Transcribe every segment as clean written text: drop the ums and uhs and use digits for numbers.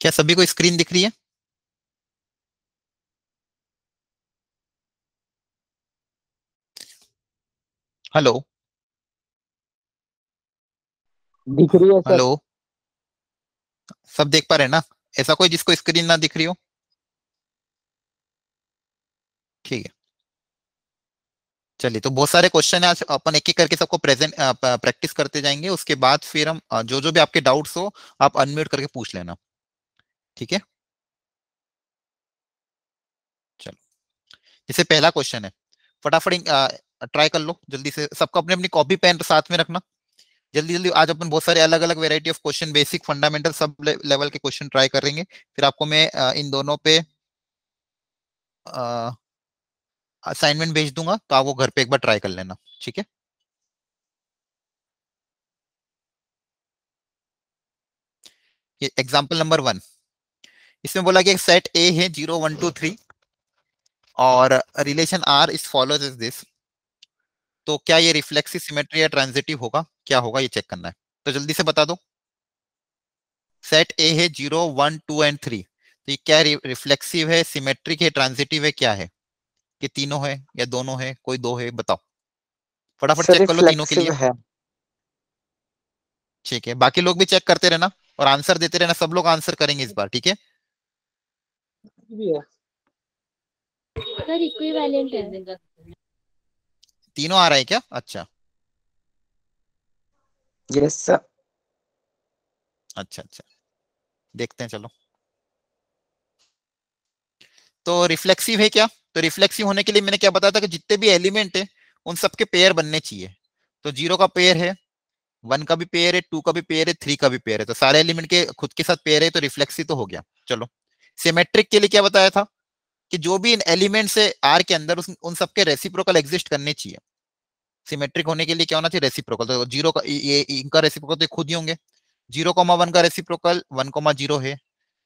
क्या सभी को स्क्रीन दिख रही है? हेलो? दिख रही है सर। हेलो? सब देख पा रहे हैं ना? ऐसा कोई जिसको स्क्रीन ना दिख रही हो? ठीक है। चलिए, तो बहुत सारे क्वेश्चन है, आज अपन एक एक करके सबको प्रेजेंट प्रैक्टिस करते जाएंगे। उसके बाद फिर हम जो जो भी आपके डाउट्स हो आप अनम्यूट करके पूछ लेना। ठीक है, चलो। जैसे पहला क्वेश्चन है, फटाफट ट्राई कर लो जल्दी से। सबको अपनी अपनी कॉपी पेन साथ में रखना। जल्दी जल्दी, आज अपन बहुत सारे अलग अलग variety of question, basic fundamental sub level के क्वेश्चन ट्राई करेंगे। फिर आपको मैं इन दोनों पे असाइनमेंट भेज दूंगा, तो आप वो घर पे एक बार ट्राई कर लेना। ठीक है। ये एग्जाम्पल नंबर 1। इसमें बोला कि सेट ए है 0 1 2 3, और relation R is follows is this. तो क्या ये रिफ्लेक्सिव सिमेट्री या ट्रांजिटिव होगा? क्या होगा ये चेक करना है। तो जल्दी से बता दो। सेट ए है 0 1 2 एंड 3, तो ये क्या रिफ्लेक्सिव है, सिमेट्रिक है, ट्रांजिटिव है, क्या है? कि तीनों है या दोनों है, कोई दो है, बताओ। फटाफट सर चेक कर लो तीनों के रिफ्लेक्सिव लिए। है। ठीक है, बाकी लोग भी चेक करते रहना और आंसर देते रहना। सब लोग आंसर करेंगे इस बार, ठीक है? भी है। सर इक्विवेलेंट है। तीनों आ रहा है क्या? अच्छा यस सर। अच्छा अच्छा, देखते हैं, चलो। तो रिफ्लेक्सिव है क्या? तो रिफ्लेक्सिव होने के लिए मैंने क्या बताया था कि जितने भी एलिमेंट है उन सबके पेयर बनने चाहिए। तो 0 का पेयर है, 1 का भी पेयर है, 2 का भी पेयर है, 3 का भी पेयर है। तो सारे एलिमेंट के खुद के साथ पेयर है, तो रिफ्लेक्सिव तो हो गया। चलो, सिमेट्रिक के लिए क्या बताया था कि जो भी इन एलिमेंट से आर के अंदर उन सबके रेसिप्रोकल एग्जिस्ट करने चाहिए। सिमेट्रिक होने के लिए क्या होना चाहिए? रेसिप्रोकल। तो 0 का ये इनका रेसिप्रोकल तो खुद ही होंगे। 0 1 का रेसिप्रोकल 1 0 है।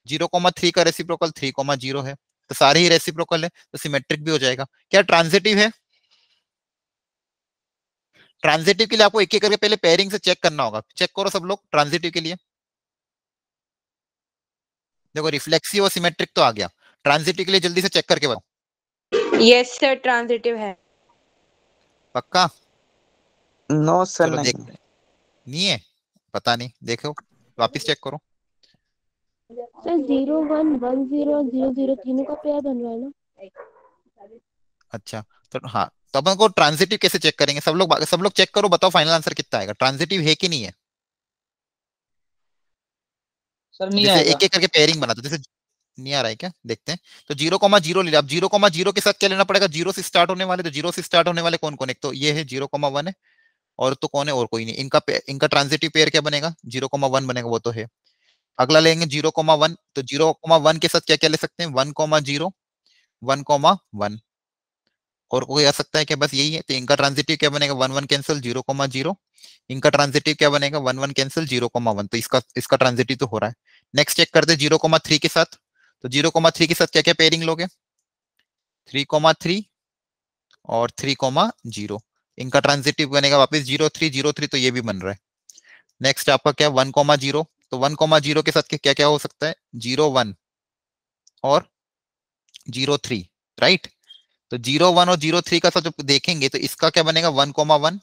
0 3 का रेसिप्रोकल 3 0 है। तो सारे ही रेसिप्रोकल है, तो सिमेट्रिक भी हो जाएगा। क्या ट्रांजिटिव है? ट्रांजिटिव के लिए आपको एक एक करके पहले पेयरिंग से चेक करना होगा। चेक करो सब लोग ट्रांजिटिव के लिए। देखो, रिफ्लेक्सिव और सिमेट्रिक तो आ गया। ट्रांजिटिव के लिए जल्दी से चेक करके बताओ। यस सर ट्रांजिटिव है। पक्का? नो सर चलो नहीं। देखते हैं। नहीं है? पता नहीं, देखो वापिस चेक करो। सर 0 1 1 0 0 0 तीनों का पेयर बन रहा है ना। अच्छा, तो हाँ, तो अपन को ट्रांजिटिव कैसे चेक करेंगे? सब लोग चेक करो, बताओ फाइनल आंसर कितना आएगा। ट्रांजिटिव है कि नहीं है? सर नहीं जैसे आएगा। एक एक करके पेयरिंग बना दो। जैसे नहीं आ रहा है क्या? देखते हैं। तो 0 0 ले लिया। अब 0 0 के साथ क्या लेना पड़ेगा? जीरो से स्टार्ट होने वाले। तो जीरो से स्टार्ट होने वाले कौन कौन? एक तो ये है 0 1 है, और तो कौन है? और कोई नहीं। इनका ट्रांजिटिव पेयर क्या बनेगा? 0 1 बनेगा, वो तो है। अगला लेंगे 0 1, तो 0 1 के साथ क्या क्या ले सकते हैं? 1 0 1 1। और कोई आ सकता है क्या? बस यही है। तो इनका ट्रांजिटिव क्या बनेगा? 1 1 कैंसिल 0 0। इनका ट्रांजिटिव क्या बनेगा? 1 1 कैंसिल 0 1। तो इसका इसका ट्रांजिटिव तो हो रहा है। नेक्स्ट चेक करते 0 3 के साथ। तो 0 3 के साथ क्या क्या पेयरिंग लोगे? 3 3 और 3 0। इनका ट्रांजिटिव बनेगा वापस 0 3 तो ये भी बन रहा है। नेक्स्ट आपका क्या? 1 0। तो 1 0 के साथ क्या क्या हो सकता है? 0 1 और 0 3, राइट? तो 0 1 और 0 3 का साथ जब देखेंगे तो इसका क्या बनेगा? 1 1,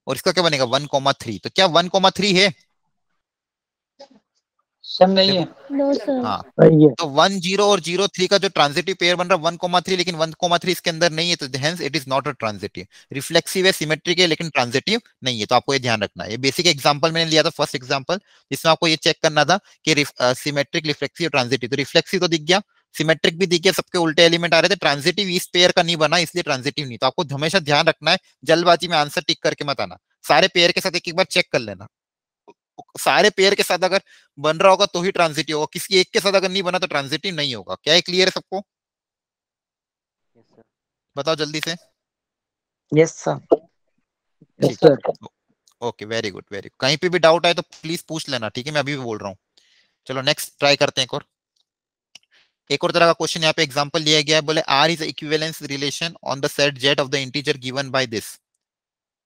और इसका क्या बनेगा? 1 3। तो क्या 1 3 है? सर नहीं देखो, है। No sir. हाँ। सही है। तो 1 0 और 0 3 का जो ट्रांजिटिव पेयर बन रहा है 1 3, लेकिन 1 3 इसके अंदर नहीं है, तो hence it is not a transitive. Reflexive है, सिमेट्रिक है, लेकिन ट्रांजिटिव नहीं है। तो आपको ये ध्यान रखना है। ये बेसिक एग्जांपल मैंने लिया था, फर्स्ट एग्जांपल, जिसमें आपको ये चेक करना था कि सिमेट्रिक, रिफ्लेक्सिव, ट्रांजिटिव। तो रिफ्लेक्सिव तो दिख गया, सिमेट्रिक भी दिख गया, सबके उल्टे एलिमेंट आ रहे थे। ट्रांजिटिव इस पेयर का नहीं बना, इसलिए ट्रांजिटिव नहीं। तो आपको हमेशा ध्यान रखना है, जल्दबाजी में आंसर टिक करके मत आना। सारे पेयर के साथ एक एक बार चेक कर लेना। सारे पेयर के साथ अगर बन रहा होगा तो ही ट्रांजिटिव होगा, किसी एक के साथ अगर नहीं बना तो ट्रांजिटिव नहीं होगा। क्या है? क्लियर है सबको? बताओ जल्दी से। Yes sir. यस ठीक है, sir. Okay, very good very good. कहीं पे भी डाउट आए तो प्लीज पूछ लेना, ठीक है? मैं अभी भी बोल रहा हूँ। चलो नेक्स्ट ट्राई करते हैं एक और तरह का क्वेश्चन। यहाँ पे एग्जांपल लिया गया है, बोले R is equivalence relation on the set Z of the integer given by this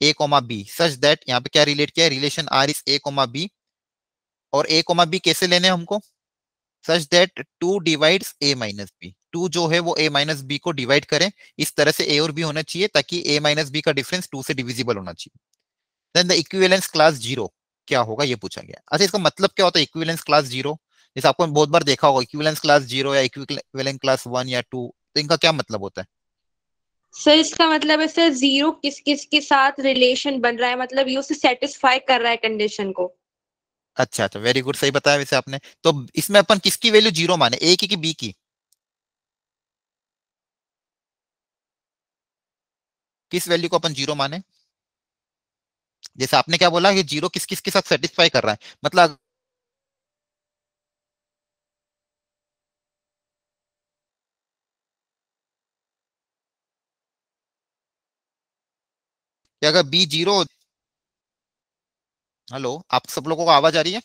A comma B such that. यहाँ पे क्या रिलेट किया है? Relation R is A comma B. और ए कोमा बी कैसे लेने हैं हमको? Such that two divides a minus B, two जो है वो a माइनस बी को डिवाइड करे, इस तरह से a और b होना चाहिए ताकि a माइनस बी का डिफरेंस 2 से डिविजिबल होना चाहिए। Then the equivalence class zero क्या होगा ये पूछा गया। अच्छा, इसका मतलब क्या होता है इक्विवेलेंस क्लास जीरो? जैसे आपको बहुत बार देखा होगा इक्विवेलेंस क्लास जीरो या इक्विवेलेंस क्लास वन या टू, तो इनका क्या मतलब होता है? सर इसका मतलब है सर जीरो किस किस के साथ रिलेशन बन रहा है, मतलब ये उसे सेटिस्फाई कर रहा है कंडीशन को। अच्छा अच्छा, वेरी गुड, सही बताया वैसे आपने। तो इसमें अपन किसकी वैल्यू जीरो माने, ए की कि बी की? किस वैल्यू को अपन जीरो माने? जैसे आपने क्या बोला कि जीरो किस किस के साथ सेटिस्फाई कर रहा है, मतलब कि अगर बी जीरो, हेलो आप सब लोगों को आवाज आ रही है?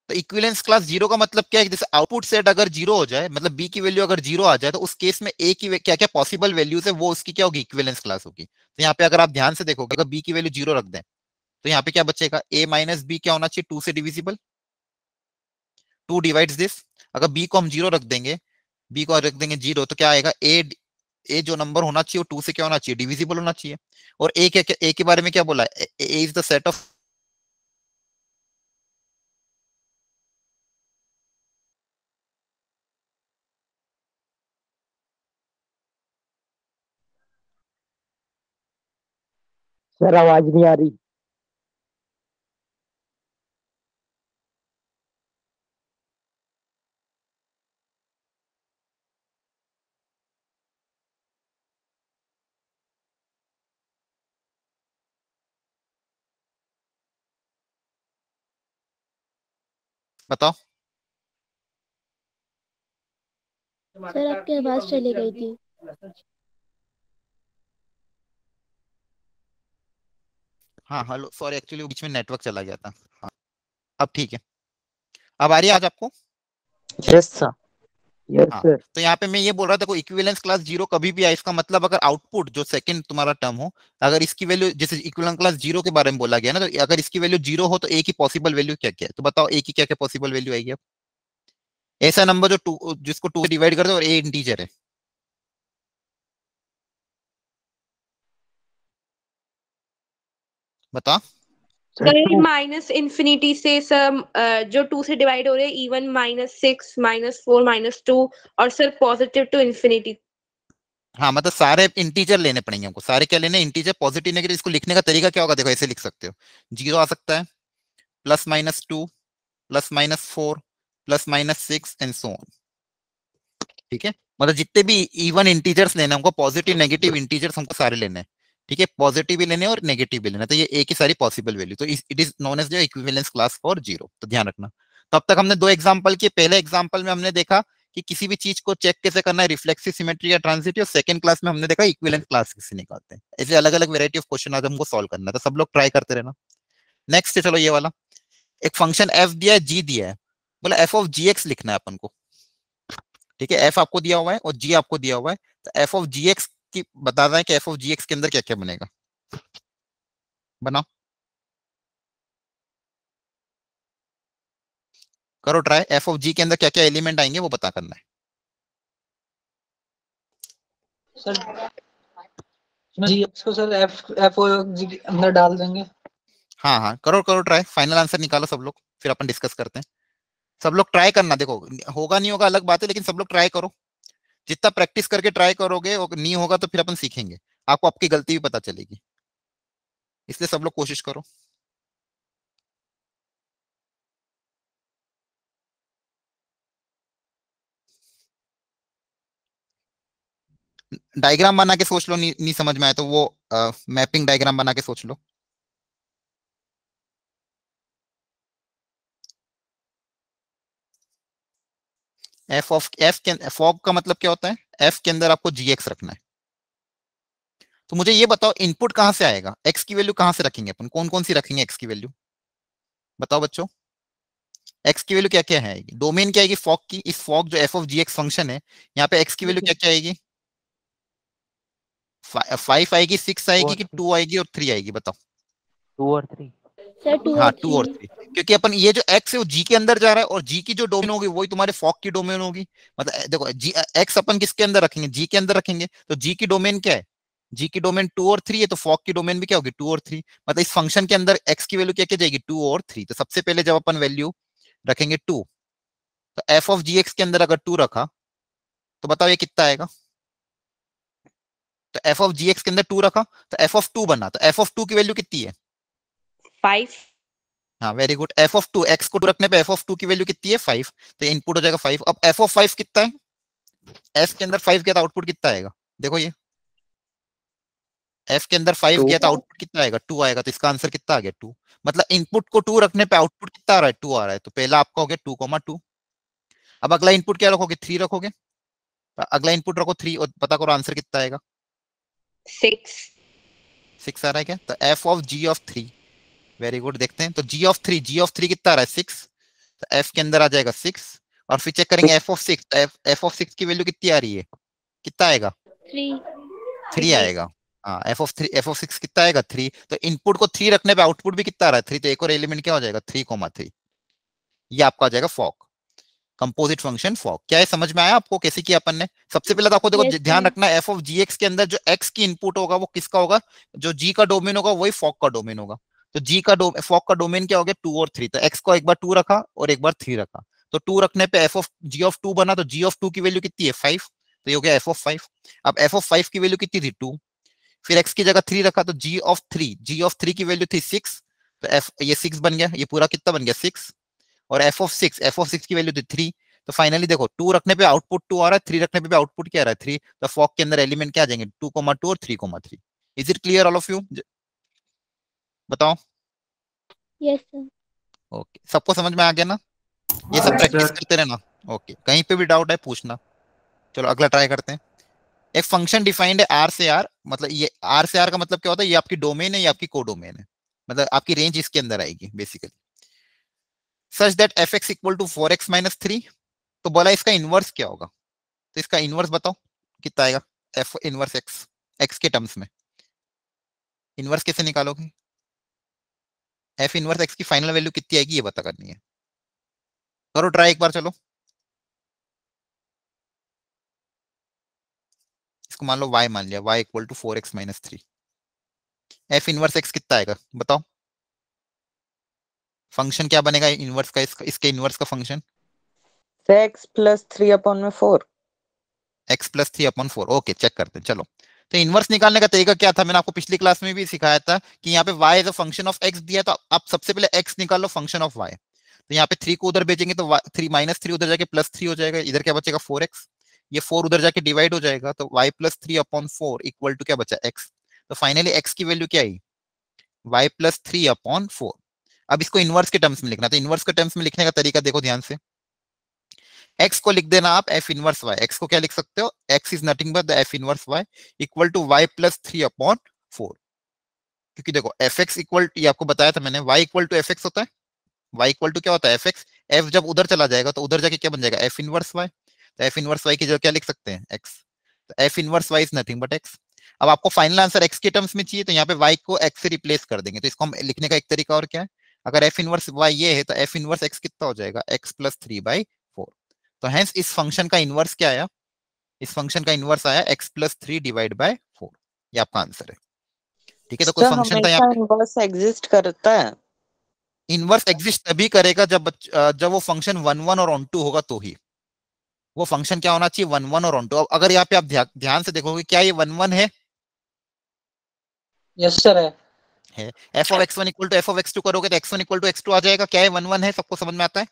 तो इक्विवेलेंस क्लास जीरो का मतलब क्या है कि जैसे आउटपुट सेट अगर जीरो हो जाए, मतलब बी की वैल्यू अगर जीरो आ जाए, तो उस केस में ए की क्या क्या पॉसिबल वैल्यूज है वो उसकी क्या होगी, इक्विवेलेंस क्लास होगी। तो यहाँ पे अगर आप ध्यान से देखोगे, अगर बी की वैल्यू जीरो रख दें तो यहाँ पे क्या बचेगा, ए माइनस बी क्या होना चाहिए, टू से डिविजिबल, टू डिवाइड्स दिस। अगर बी को हम जीरो रख देंगे, बी को रख देंगे जीरो, तो क्या आएगा, ए जो नंबर होना चाहिए वो टू से क्या होना चाहिए, डिविजिबल होना चाहिए। और ए क्या, ए के बारे में क्या बोला है, A is the set of, sir आवाज नहीं आ रही। बताओ। सर आपकी आवाज चली गई थी। हाँ हेलो, सॉरी एक्चुअली बीच में नेटवर्क चला गया था। हाँ, अब ठीक है, अब आ रही है आज आपको? Yes sir. यस हाँ, सर। तो यहाँ पे मैं ये बोल रहा था, कोई इक्विवेलेंस क्लास जीरो कभी भी आए, इसका मतलब अगर आउटपुट जो सेकंड तुम्हारा टर्म हो, अगर इसकी वैल्यू, जैसे इक्विवेलेंस क्लास जीरो के बारे में बोला गया ना, तो अगर इसकी वैल्यू जीरो हो तो ए की पॉसिबल वैल्यू क्या क्या है, तो बताओ ए की क्या क्या पॉसिबल वैल्यू आएगी अब? ऐसा नंबर जो टू, जिसको टू से डिवाइड कर दो और ए इंटीजर है, बता। Sir sir two. Minus infinity से सर जो टू से डिवाइड हो रहे हैं, इवन -6 -4 -2, और सर पॉजिटिव टू इन्फिनिटी। हाँ मतलब सारे इंटीजर लेने पड़ेंगे हमको, सारे क्या लेने, इंटीजर पॉजिटिव नेगेटिव। इसको लिखने का तरीका क्या होगा, देखो ऐसे लिख सकते हो, जीरो आ सकता है, +-2, +-4, +-6 एंड सो ऑन। ठीक है, मतलब जितने भी इवन इंटीजर्स लेने हमको, पॉजिटिव नेगेटिव इंटीजर्स हमको सारे लेने हैं। ठीक है, पॉजिटिव भी लेने और नेगेटिव भी लेना, तो ये ए की सारी पॉसिबल वैल्यू, तो it is known as the equivalence class for zero, तो ध्यान रखना। तो अब तक हमने दो एग्जांपल किए। पहले एग्जांपल में हमने देखा कि किसी भी चीज को चेक कैसे करना है, रिफ्लेक्सिव, सिमेट्री या ट्रांजिटिव। सेकंड क्लास में हमने देखा इक्विवेलेंस क्लास कैसे निकालते हैं। ऐसे अलग अलग वैरायटी ऑफ क्वेश्चन आज हमको सॉल्व करना है, तो सब लोग ट्राई करते रहना। नेक्स्ट है, चलो ये वाला, एक फंक्शन एफ दिया है, जी दिया है, बोला एफ ऑफ जी एक्स लिखना है अपन को। ठीक है, एफ आपको दिया हुआ है और जी आपको दिया हुआ है, तो एफ ऑफ जी एक्स की बता रहा है कि एफ ऑफ जी एक्स के अंदर क्या क्या बनेगा, बनाओ, करो ट्राई। एफ ऑफ जी के अंदर क्या क्या एलिमेंट आएंगे वो बता करना है। सर जी इसको सर एफ एफ ओ जी के अंदर डाल देंगे। हाँ हाँ, करो करो ट्राई, फाइनल आंसर निकालो सब लोग, फिर अपन डिस्कस करते हैं। सब लोग ट्राई करना, देखो होगा नहीं होगा अलग बात है, लेकिन सब लोग ट्राई करो। जितना प्रैक्टिस करके ट्राई करोगे और नहीं होगा तो फिर अपन सीखेंगे, आपको आपकी गलती भी पता चलेगी, इसलिए सब लोग कोशिश करो। डायग्राम बना के सोच लो, नहीं समझ में आए तो वो मैपिंग डायग्राम बना के सोच लो। एफ ऑफ एफ के फॉग का मतलब क्या होता है, एफ के अंदर आपको जी एक्स रखना है। तो मुझे ये बताओ इनपुट कहां से आएगा, एक्स की वैल्यू कहां से रखेंगे अपन, कौन कौन सी रखेंगे एक्स की वैल्यू, बताओ बच्चों। एक्स की वैल्यू क्या क्या है आएगी, डोमेन क्या आएगी फॉग की, इस फॉग जो F of G X function है, यहाँ पे एक्स की वैल्यू क्या क्या आएगी, 5 आएगी, 6 आएगी कि 2 आएगी और 3 आएगी, बताओ। 2 और 3। सर 2 हाँ और 2 और 3 3, क्योंकि अपन ये जो x है वो g के अंदर जा रहा है और g की जो डोमेन होगी वही तुम्हारे फॉक की डोमेन होगी। मतलब देखो x अपन किसके अंदर रखेंगे, g के अंदर रखेंगे, तो g की डोमेन क्या है, g की डोमेन 2 और 3 है, तो फॉक की डोमेन भी क्या होगी 2 और 3। मतलब इस फंक्शन के अंदर x की वैल्यू क्या क्या जाएगी 2 और 3। तो सबसे पहले जब अपन वैल्यू रखेंगे 2, तो एफ ऑफ जी एक्स के अंदर अगर 2 रखा तो बताओ ये कितना आएगा। तो एफ ऑफ जी एक्स के अंदर 2 रखा तो एफ ऑफ 2 बना, तो एफ ऑफ 2 की वैल्यू कितनी है 5। हाँ very good. F of 2 x को 2 रखने पे एफ ऑफ 2 की वैल्यू कितनी है 5, तो इनपुट हो जाएगा 5। अब एफ ऑफ 5 कितना है, एफ के अंदर 5 गया तो आउटपुट कितना आएगा, देखो ये एफ के अंदर 5 2 गया तो आउटपुट कितना आएगा 2 आएगा, तो इसका आंसर कितना आ गया 2। मतलब इनपुट को 2 रखने पे आउटपुट कितना आ रहा है 2 आ रहा है, तो पहला आपका हो गया 2,2। अब अगला इनपुट क्या रखोगे 3 रखोगे, तो अगला इनपुट रखो 3 और पता करो आंसर कितना आएगा 6। 6 आ रहा है क्या, तो F of G of 3, very good. देखते हैं तो जी ऑफ 3 कितना आ रहा है 6, तो एफ के अंदर आ जाएगा 6। और फिर चेक करेंगे एफ ऑफ 6, एफ ऑफ 6 की वैल्यू कितनी आ रही है, कितना आएगा 3 3 आएगा। हाँ एफ ऑफ 6 कितना आएगा 3, तो इनपुट को 3 रखने पे आउटपुट भी कितना आ रहा है 3, तो एक और एलिमेंट क्या हो जाएगा 3,3। ये आपका आ जाएगा फॉक, कंपोजिट फंक्शन फॉक। क्या है समझ में आया आपको कैसे किया अपन ने। सबसे पहले तो आपको देखो यस ध्यान सर रखना है एफ ऑफ जी एक्स के अंदर जो एक्स की इनपुट होगा वो किसका होगा, जो जी का डोमेन होगा वही फॉक का डोमेन होगा। तो जी का फॉक का डोमेन क्या हो गया 2 और 3, तो एक्स को एक बार 2 रखा और एक बार 3 रखा, तो 2 रखने पे एफ ऑफ जी ऑफ 2 बना, तो जी ऑफ 2 की वैल्यू कितनी है 5, तो ये हो गया एफ ऑफ 5। अब एफ ऑफ 5 की वैल्यू कितनी थी 2, फिर एक्स की जगह 3 रखा तो जी ऑफ 3 की वैल्यू थी 6, तो एफ ये 6 बन गया, ये पूरा कितना बन गया 6। और एफ ऑफ 6 की वैल्यू थी 3, तो फाइनली देखो 2 रखने पे आउटपुट 2 आ रहा है, 3 रखने पे आउटपुट क्या आ रहा है 3, तो फॉक के अंदर एलिमेंट क्या आ जाएंगे 2,2 और 3,3। Is it clear all of you, बताओ। यस सर ओके सबको समझ में आ गया ना, ये सब Yes, प्रैक्टिस sir. करते रहना। ओके कहीं पे भी डाउट है पूछना। चलो अगला ट्राई करते हैं। एक फंक्शन डिफाइंड है आर से आर, मतलब ये आर से आर का मतलब क्या होता है, ये आपकी डोमेन है, ये आपकी को डोमेन है, मतलब आपकी रेंज इसके अंदर आएगी basically. Such that F X equal to 4x-3, तो बोला इसका इनवर्स क्या होगा, तो इसका इनवर्स बताओ कितना आएगा, एफ इनवर्स एक्स, एक्स के टर्म्स में इनवर्स कैसे निकालोगे, एफ इनवर्स एक्स की फाइनल वैल्यू कितनी आएगी ये पता करनी है। करो ट्राई एक बार, चलो इसको मान लो y मान लिया, y equal to 4x-3, F inverse X कितना आएगा बताओ, फंक्शन क्या बनेगा इनवर्स का, इसके इनवर्स का function x plus 3/4। x plus 3/4। Okay check करते हैं चलो। तो इनवर्स निकालने का तरीका क्या था, मैंने आपको पिछली क्लास में भी सिखाया था कि यहाँ पे y as a function of x दिया, तो आप सबसे पहले x निकाल लो फंक्शन ऑफ y। तो यहाँ पे 3 को उधर भेजेंगे तो 3 -3 उधर जाके +3 हो जाएगा, इधर क्या बचेगा 4x, ये 4 उधर जाके डिवाइड हो जाएगा, तो y प्लस 3/4 इक्वल टू क्या बचा x। तो फाइनली x की वैल्यू क्या आई y प्लस 3/4। अब इसको इनवर्स के टर्म्स में लिखना, तो इनवर्स के टर्म्स में लिखने का तरीका देखो ध्यान से, x को लिख देना आप f इनवर्स y, x को क्या लिख सकते हो, x is nothing but the f inverse y equal to y plus 3/4। क्योंकि देखो fx इक्वल, ये आपको बताया था मैंने, y इक्वल टू fx होता है, y इक्वल टू क्या होता है fx, f जब उधर चला जाएगा तो उधर जाके क्या बन जाएगा f इनवर्स y, तो f इनवर्स y की जगह क्या लिख सकते हैं x, तो f inverse y is nothing but x। अब आपको फाइनल आंसर x के टर्म्स में चाहिए, तो यहाँ पे y को x से रिप्लेस कर देंगे, तो इसको हम लिखने का एक तरीका और क्या है, अगर f इनवर्स y ये है तो f इनवर्स x कितना हो जाएगा x प्लस 3/4। तो हेंस इस फंक्शन का इनवर्स क्या आया, इस फंक्शन का इनवर्स आया x प्लस 3/4, ये आपका आंसर है। ठीक है, तो कोई सर फंक्शन था यहाँ हमेशा पे, इनवर्स एग्जिस्ट करता है। इनवर्स एग्जिस्ट तभी करेगा जब वो फंक्शन 1 1 और ऑन टू होगा, तो ही वो फंक्शन क्या होना चाहिए 1 1 और ऑन टू। अब अगर यहाँ पे आप ध्यान से देखोगे क्या ये 1 1 है, Yes, sir. है। F of x1 equal to F of x2 करोगे तो x1 इक्वल टू x2 आ जाएगा, क्या है 1 1 है, सबको समझ में आता है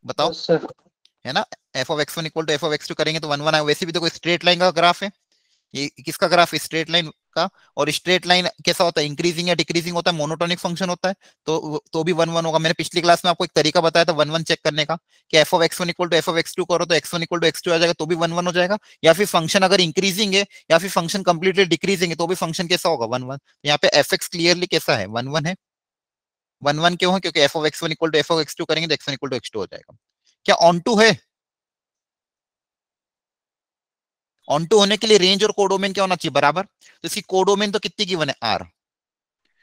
बताओ, Yes, sir. है ना। F of x1 equal to F of x2 करेंगे तो 1 1 है। वैसे भी देखो स्ट्रेट लाइन का ग्राफ है, ये किसका ग्राफ है स्ट्रेट लाइन का, और स्ट्रेट लाइन कैसा होता है इंक्रीजिंग या डिक्रीजिंग होता है, मोनोटोनिक फंक्शन होता है, तो भी 1 1 होगा। मैंने पिछली क्लास में आपको एक तरीका बताया था 1 1 चेक करने का, कि F of x1 equal to F of x2 करो तो x1 इक्वल टू x2 आ जाएगा, तो भी 1 1 हो जाएगा। या फिर फंक्शन अगर इंक्रीजिंग है या फिर फंक्शन कंप्लीटली डिक्रीजिंग है तो भी फंक्शन कैसा होगा 1 1। यहाँ पे एफ एक्स क्लियरली कैसा है 1 1 है, 1 1 क्यों है, क्योंकि F of x1 equal to F of x2 करेंगे तो x1 इक्वल टू x2 हो जाएगा। क्या ऑन टू है, ऑन टू होने के लिए रेंज और कोडोमेन क्या होना चाहिए बराबर, तो इसकी कोडोमेन तो कितनी गिवन है r,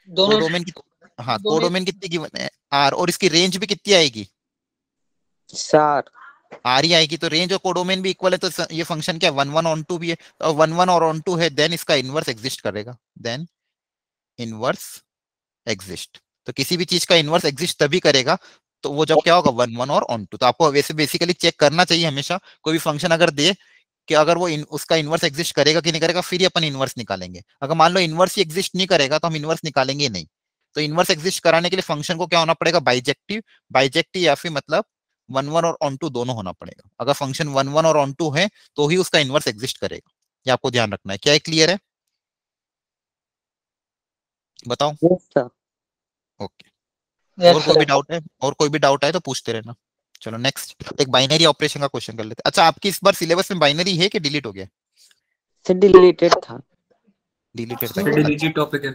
दोनों कोडोमेन की, हाँ दोनों कोडोमेन कितनी गिवन है, आर, और इसकी रेंज भी कितनी आएगी, चार। आर ही आएगी। तो रेंज और कोडोमेन भी इक्वल है, तो ये फंक्शन क्या 1 1 ऑन 2 भी है, और 1 1 और ऑन 2 है, देन इसका इनवर्स एग्जिस्ट करेगा, देन इनवर्स एग्जिस्ट। तो किसी भी चीज का इनवर्स एग्जिस्ट तभी करेगा तो वो जब क्या होगा 1 1 और ऑन 2। तो आपको वैसे बेसिकली चेक करना चाहिए हमेशा, कोई भी फंक्शन अगर दे कि अगर वो उसका इनवर्स एग्जिस्ट करेगा कि नहीं करेगा, फिर ही अपन इनवर्स निकालेंगे। अगर मान लो इनवर्स ही एग्जिस्ट नहीं करेगा तो हम इनवर्स निकालेंगे ही नहीं। तो इनवर्स एग्जिस्ट कराने के लिए फंक्शन को क्या होना पड़ेगा, बाइजेक्टिव, बाइजेक्टिव या फिर मतलब 1 1 और ऑन 2 दोनों होना पड़ेगा। अगर फंक्शन 1 1 और ऑन 2 है तो ही उसका इनवर्स एग्जिस्ट करेगा। ये आपको ध्यान रखना है। क्या है, क्लियर है, बताओ। Yes sir. ओके, Yes, और कोई sir. भी डाउट है, और कोई भी डाउट है तो पूछते रहना। चलो नेक्स्ट, एक बाइनरी ऑपरेशन का क्वेश्चन कर लेते हैं। अच्छा, आपकी इस बार सिलेबस में बाइनरी है कि डिलीट हो गया, सर डिलीटेड था। डिलीटेड था ये क्या? डिलीटेड टॉपिक है।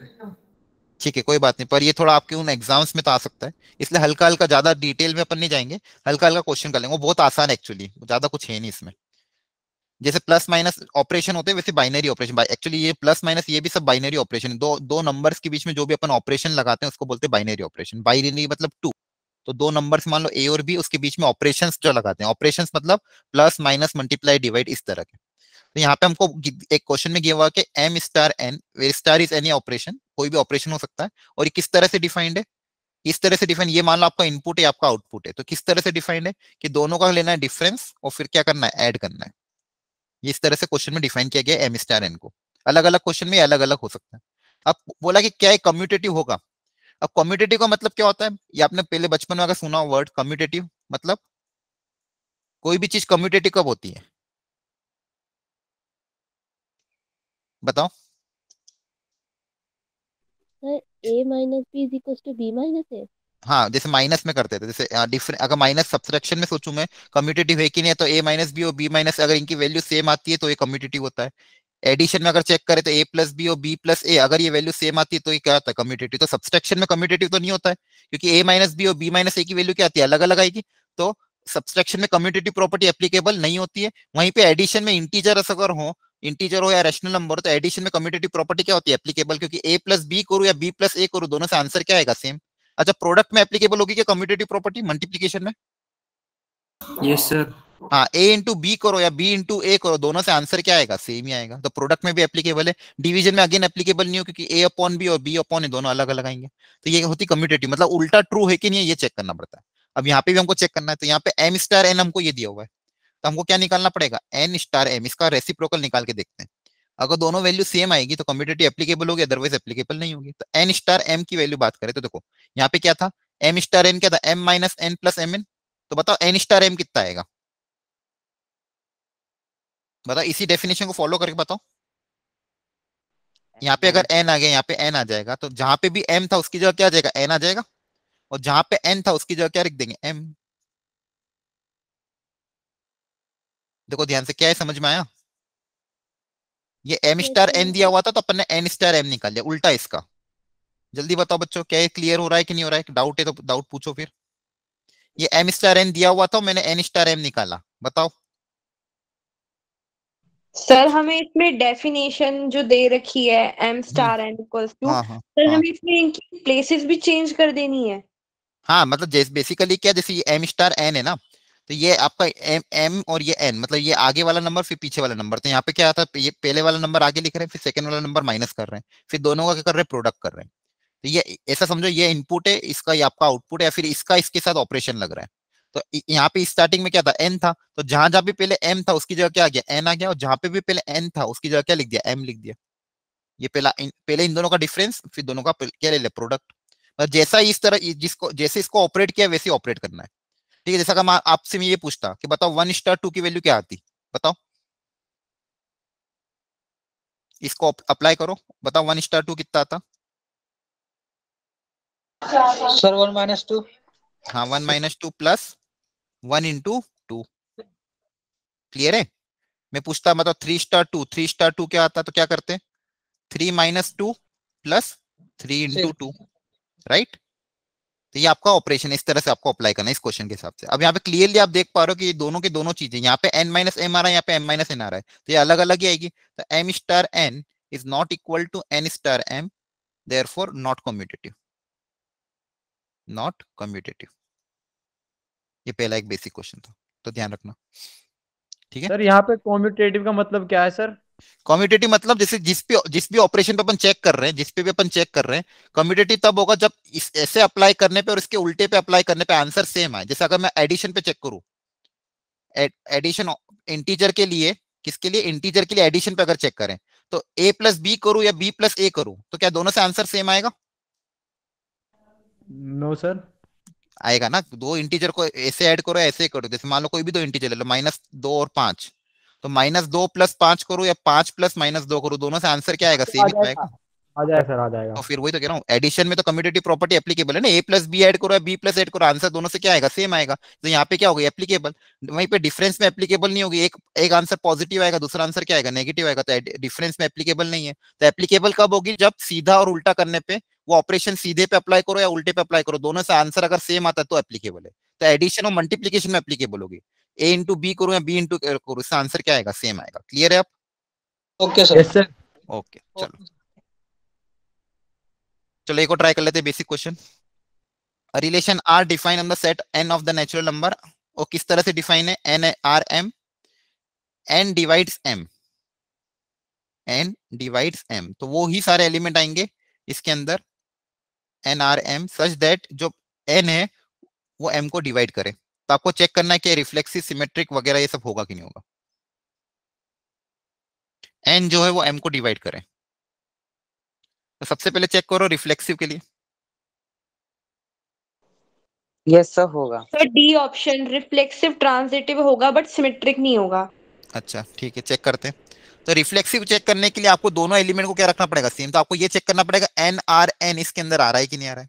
ठीक है, कोई बात नहीं, पर ये थोड़ा आपके उन एग्जाम्स में तो आ सकता है, इसलिए हल्का हल्का, ज्यादा डिटेल में अपन नहीं जाएंगे, हल्का हल्का क्वेश्चन कर लेंगे। वो बहुत आसान है एक्चुअली, ज्यादा कुछ है नहीं इसमें। जैसे प्लस माइनस ऑपरेशन होते हैं वैसे बाइनरी ऑपरेशन, एक्चुअली ये प्लस माइनस ये भी सब बाइनरी ऑपरेशन है। दो दो नंबर्स के बीच में जो भी अपन ऑपरेशन लगाते हैं उसको बोलते हैं बाइनरी ऑपरेशन। बाइनरी मतलब टू, तो दो नंबर्स मान लो ए और बी, उसके बीच में ऑपरेशंस जो लगाते हैं, ऑपरेशंस मतलब प्लस माइनस मल्टीप्लाई डिवाइड इस तरह के। तो यहाँ पे हमको एक क्वेश्चन में दिया हुआ कि M star N where star is any operation, कोई भी ऑपरेशन हो सकता है, और ये किस तरह से डिफाइंड है, इस तरह से डिफाइन, ये मान लो आपका इनपुट है आपका आउटपुट है, तो किस तरह से डिफाइंड है कि दोनों का लेना है डिफरेंस और फिर क्या करना है, ऐड करना है। ये इस तरह से क्वेश्चन में डिफाइन किया गया एम स्टार एन को। अलग अलग क्वेश्चन में अलग अलग हो सकता है। अब बोला कि क्या कम्यूटेटिव होगा। अब कम्यूटेटिव का मतलब क्या होता है, ये आपने पहले बचपन में अगर सुना हो वर्ड कम्यूटेटिव, मतलब कोई भी चीज कम्यूटेटिव कब होती है, बताओ। Sir a minus B is equal to B minus A. हाँ, जैसे माइनस में करते थे, जैसे डिफरेंट, अगर माइनस सब्ट्रैक्शन में सोचूं मैं कम्यूटेटिव है कि नहीं है, तो ए माइनस बी और बी माइनस, अगर इनकी वैल्यू सेम आती है तो ये कम्यूटेटिव होता है। एडिशन में अगर चेक करें तो ए प्लस बी और बी प्लस ए, अगर ये वैल्यू सेम आती है तो ये क्या होता है, कम्यूटेटिव। तो सब्सट्रैक्शन में कम्यूटेटिव तो नहीं होता है, क्योंकि ए माइनस बी और बी माइनस ए की वैल्यू क्या आती है, अलग अलग आएगी। तो सब्सट्रैक्शन में कम्यूटेटिव प्रॉपर्टी एप्लीकेबल नहीं होती है। वहीं पे एडिशन में इंटीजर अगर हो, इंटीजर हो या रैशनल नंबर हो, तो एडिशन में कम्यूटेटिव प्रॉपर्टी क्या होती है, एप्लीकेबल, क्योंकि ए प्लस बी करूँ या बी प्लस ए करूँ, दोनों से आंसर क्या आएगा, सेम। अच्छा, प्रोडक्ट में एप्लीकेबल होगी क्या कम्यूटेटिव प्रॉपर्टी, मल्टीप्लीकेशन में? Yes sir. हाँ, ए इंटू बी करो या बी इंटू ए करो, दोनों से आंसर क्या आएगा, सेम ही आएगा। तो प्रोडक्ट में भी एप्लीकेबल है, डिवीजन में अगेन एप्लीकेबल नहीं हो, क्योंकि ए अपॉन बी और बी अपॉन ए दोनों अलग अलग आएंगे। तो ये होती कम्यूटेटिव, मतलब उल्टा ट्रू है कि नहीं है ये चेक करना पड़ता है। अब यहाँ पे भी हमको चेक करना है, तो यहाँ पे एम स्टार एन हमको ये दिया हुआ है, तो हमको क्या निकालना पड़ेगा, एन स्टार एम, इसका रेसिप्रोकल निकाल के देखते हैं। अगर दोनों वैल्यू सेम आएगी तो कम्यूटेटिव एप्लीकेबल होगी, अदरवाइज एप्लीकेबल नहीं होगी। तो एन स्टार एम की वैल्यू बात करें तो देखो यहाँ पे क्या था, एम स्टार एन क्या था, M minus N plus M N. तो बताओ एन स्टार एम कितना आएगा, बताओ, इसी डेफिनेशन को फॉलो करके बताओ। यहाँ पे अगर एन आ गया, यहाँ पे एन आ जाएगा, तो जहां पे भी एम था उसकी जगह क्या आ जाएगा, एन आ जाएगा, और जहां पे एन था उसकी जगह क्या लिख देंगे, एम। देखो ध्यान से, क्या है, समझ में आया? ये एम स्टार एन दिया हुआ था तो अपन ने एन स्टार एम निकाल लिया, उल्टा इसका। जल्दी बताओ बच्चों, क्या ये क्लियर हो रहा है कि नहीं हो रहा है, डाउट है तो डाउट पूछो फिर। ये एम स्टार एन दिया हुआ था, मैंने एन स्टार एम निकाला, बताओ। सर हमें इसमें डेफिनेशन जो दे रखी है M star N equals to, हाँ हाँ सर हाँ हमें इसमें इनकी प्लेसेस भी चेंज कर देनी है। हाँ, मतलब जैसे बेसिकली क्या, जैसे ये एम स्टार एन है ना, तो ये आपका एम एम और ये एन, मतलब ये आगे वाला नंबर फिर पीछे वाला नंबर। तो यहाँ पे क्या आता है, ये पहले वाला नंबर आगे लिख रहे हैं, फिर सेकंड वाला नंबर माइनस कर रहे हैं, फिर दोनों का क्या कर रहे हैं, प्रोडक्ट कर रहे हैं। तो ये ऐसा समझो, ये इनपुट है, इसका ये आपका आउटपुट है, या फिर इसका इसके साथ ऑपरेशन लग रहा है। तो यहाँ पे स्टार्टिंग में क्या था, एन था, तो जहां जहां भी पहले एम था उसकी जगह क्या आ गया, एन आ गया, और जहां पे भी पहले एन था उसकी जगह क्या लिख दिया, एम लिख दिया। ये पहले इन दोनों का डिफरेंस, फिर दोनों का क्या ले लिया, प्रोडक्ट। जैसा इस तरह जिसको जैसे इसको ऑपरेट किया वैसे ऑपरेट करना है। ठीक है, जैसा कि मैं आपसे मैं ये पूछता कि बताओ 1:2 की वैल्यू क्या आती, बताओ, इसको अप्लाई करो, बताओ 1:2 कितना आता। सर 1 - 2। हाँ, 1 - 2 प्लस 1 × 2। क्लियर है? मैं पूछता मतलब 3:2, 3:2 क्या आता, तो क्या करते, 3 - 2 प्लस 3 × 2, राइट। तो ये आपका ऑपरेशन इस तरह से आपको अप्लाई करना है इस क्वेश्चन के हिसाब से। अब यहाँ पे क्लियरली आप देख पा रहे हो कि ये दोनों के दोनों चीजें, यहाँ पे n - m आ रहा है, यहाँ पे m - n आ रहा है, तो ये अलग अलग ही आएगी। तो m star n is not equal to n star m, therefore not commutative, not commutative. ये पहला एक बेसिक क्वेश्चन था, तो ध्यान रखना, ठीक है। सर यहाँ पे कॉम्यूटेटिव का मतलब क्या है सर? कम्यूटेटिव मतलब जैसे जिस भी ऑपरेशन पे अपन चेक कर रहे हैं, जिस पे भी अपन चेक कर रहे हैं, कम्यूटेटिव तब होगा जब इस ऐसे अप्लाई करने पे और इसके उल्टे पे अप्लाई करने पे आंसर सेम आए। जैसे अगर मैं एडिशन पे चेक करूं, एडिशन इंटीजर के लिए, किसके लिए, इंटीजर के लिए एडिशन पे अगर चेक करें, तो a प्लस बी करूं या b प्लस ए करूं, तो क्या दोनों से आंसर सेम आएगा? No sir. आएगा ना। दो इंटीजर को ऐसे ऐड करो ऐसे करो, जैसे मान लो कोई भी दो इंटीजर ले लो, -2 और 5, तो -2 + 5 करो या 5 + -2 करो, दोनों से आंसर क्या आएगा? सेम आ ही तो जाएगा, आएगा। आ जाएगा सर, आ जाएगा। तो फिर वही तो कह रहा हूँ, एडिशन में तो कम्यूटेटिव प्रॉपर्टी एप्लीकेबल है ना, a प्लस बी ऐड करो या b प्लस ऐड करो, आंसर दोनों से क्या आएगा? सेम आएगा। तो यहाँ पे क्या होगा? एप्लीकेबल। वहीं पे डिफरेंस में एप्लीकेबल नहीं होगी, एक एक आंसर पॉजिटिव आएगा, दूसरा आंसर क्या आएगा? नेगेटिव आएगा, तो डिफरेंस में एप्लीकेबल नहीं है। तो एप्लीकेबल कब होगी? जब सीधा और उल्टा करने पे वो ऑपरेशन सीधे पे अप्लाई करो या उल्टे पे अप्लाई करो, दोनों से आंसर अगर सेम आता है तो एप्लीकेबल है। तो एडिशन और मल्टीप्लीकेशन में एप्लीकेबल होगी। a इंटू बी करो या b इंटू करो, इसका आंसर क्या आएगा? सेम आएगा। क्लियर है आप? Okay sir. Yes sir. Okay चलो, चलो एक और ट्राई कर लेते हैं basic question. Relation R define on the set N of the natural number, और किस तरह से डिफाइन है? N R M, N divides M, N divides M, तो वो ही सारे एलिमेंट आएंगे इसके अंदर, N R M, such that जो एन है वो एम को डिवाइड करे। तो आपको चेक करना है कि रिफ्लेक्सिव, सिमेट्रिक वगैरह ये सब होगा कि नहीं होगा। एन जो है वो एम को डिवाइड करे, तो सबसे पहले चेक करो रिफ्लेक्सिव के लिए। यस सर होगा। Sir D option, reflexive transitive होगा बट सिमेट्रिक नहीं होगा। अच्छा ठीक है, चेक करते हैं। तो रिफ्लेक्सिव चेक करने के लिए आपको दोनों एलिमेंट को क्या रखना पड़ेगा? सेम। तो आपको ये चेक करना पड़ेगा एन आर एन इसके अंदर आ रहा है कि नहीं आ रहा है।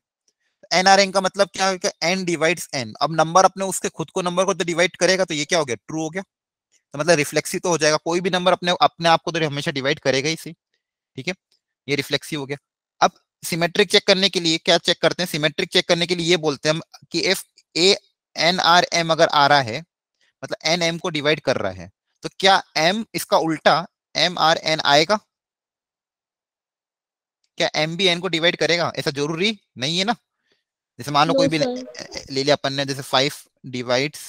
एन आर एन का मतलब क्या है? N divides N. अब नंबर अपने उसके खुद को नंबर को तो डिवाइड करेगा, तो ये क्या हो गया? ट्रू हो गया। तो मतलब रिफ्लेक्सिव तो हो जाएगा, कोई भी नंबर अपने अपने आप को तो हमेशा डिवाइड करेगा ही, सही। ठीक है, ये रिफ्लेक्सिव हो गया। अब सिमेट्रिक चेक करने के लिए क्या चेक करते हैं? सिमेट्रिक चेक करने के लिए ये बोलते हैं हम कि if A N R M अगर आ रहा है, मतलब एन एम को डिवाइड कर रहा है, तो क्या एम इसका उल्टा एम आर एन आएगा? क्या एम भी एन को डिवाइड करेगा? ऐसा जरूरी नहीं है ना। जैसे मान लो नो कोई भी सर। ले लिया अपन ने, जैसे 5 डिवाइड्स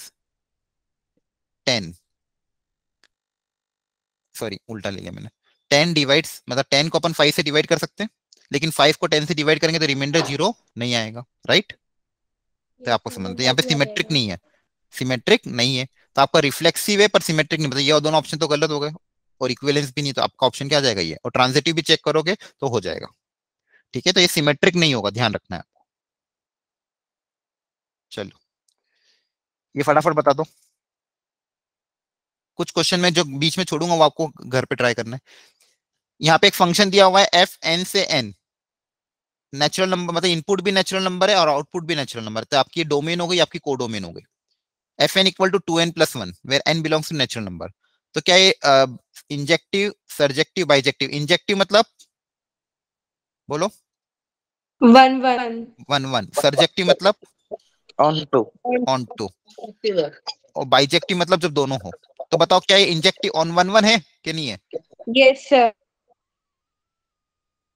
10, सॉरी उल्टा ले लिया मैंने। 10 डिवाइड्स, मतलब 10 को अपन 5 से डिवाइड कर सकते हैं, लेकिन 5 को 10 से डिवाइड करेंगे तो रिमाइंडर 0 नहीं आएगा, राइट। तो यस आपको सर, समझते हैं, यहाँ पे उल्टा क्यों आ सिमेट्रिक जाएगा? नहीं है, सिमेट्रिक नहीं है। तो आपका रिफ्लेक्सिव है पर सिमेट्रिक नहीं, मतलब ये दोनों ऑप्शन तो गलत हो गए, और इक्विवेलेंस भी नहीं, तो आपका ऑप्शन क्या आ जाएगा? ये। और ट्रांजिटिव भी चेक करोगे तो हो जाएगा। ठीक है, तो ये सिमेट्रिक नहीं होगा, ध्यान रखना है आपको। चलो ये फटाफट बता दो। कुछ क्वेश्चन में जो बीच में छोड़ूंगा वो आपको घर पे ट्राई करना है। यहाँ पे एक फंक्शन दिया हुआ है एफ एन से एन, नेचुरल नंबर, मतलब इनपुट भी नेचुरल नंबर है और आउटपुट भी नेचुरल नंबर, तो आपकी डोमेन हो गई, आपकी कोडोमेन हो गई। F N equal to 2n+1 where N belongs to natural number. तो क्या ये इंजेक्टिव, सरजेक्टिव, बाइजेक्टिव? इंजेक्टिव मतलब बोलो। 1 1। 1 1। सरजेक्टिव मतलब ऑन टू। Onto. और बाइजेक्टिव मतलब जब दोनों हो। तो बताओ क्या ये इंजेक्टिव ऑन 1 1 है कि नहीं है? Yes sir.